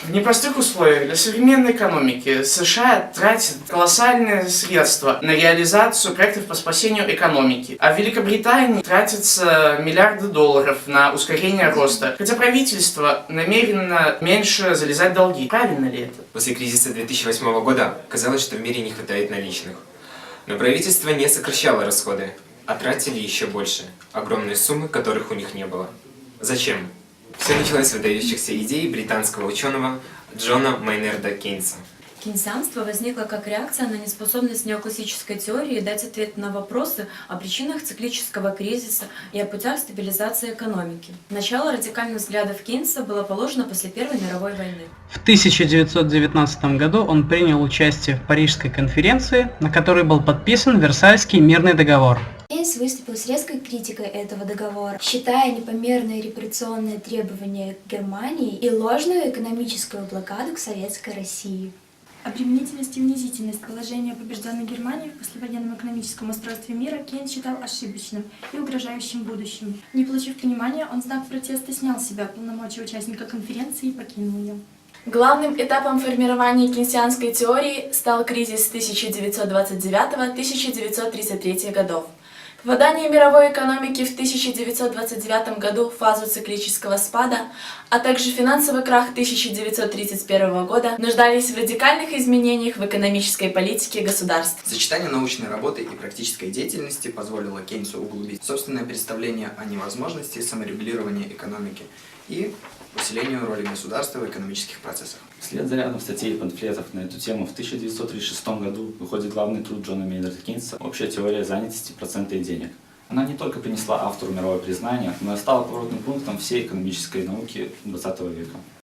В непростых условиях для современной экономики США тратят колоссальные средства на реализацию проектов по спасению экономики, а в Великобритании тратятся миллиарды долларов на ускорение роста, хотя правительство намерено меньше залезать в долги. Правильно ли это? После кризиса 2008 года казалось, что в мире не хватает наличных. Но правительство не сокращало расходы, а тратили еще больше, огромные суммы, которых у них не было. Зачем? Все началось с выдающихся идей британского ученого Джона Мейнарда Кейнса. Кейнсианство возникло как реакция на неспособность неоклассической теории дать ответ на вопросы о причинах циклического кризиса и о путях стабилизации экономики. Начало радикальных взглядов Кейнса было положено после Первой мировой войны. В 1919 году он принял участие в Парижской конференции, на которой был подписан Версальский мирный договор. Кейнс выступил с резкой критикой этого договора, считая непомерные репрессионные требования к Германии и ложную экономическую блокаду к Советской России. Обременительность и унизительность положения побежденной Германии в послевоенном экономическом устройстве мира Кейнс считал ошибочным и угрожающим будущим. Не получив понимания, он в знак протеста снял с себя полномочия участника конференции и покинул ее. Главным этапом формирования кейнсианской теории стал кризис 1929-1933 годов. Попадание мировой экономики в 1929 году в фазу циклического спада, а также финансовый крах 1931 года нуждались в радикальных изменениях в экономической политике государств. Сочетание научной работы и практической деятельности позволило Кейнсу углубить собственное представление о невозможности саморегулирования экономики и усилению роли государства в экономических процессах. Вслед за рядом статей и памфлетов на эту тему в 1936 году выходит главный труд Джона Мейнарда Кейнса «Общая теория занятости, процента и денег». Она не только принесла автору мировое признание, но и стала поворотным пунктом всей экономической науки XX века.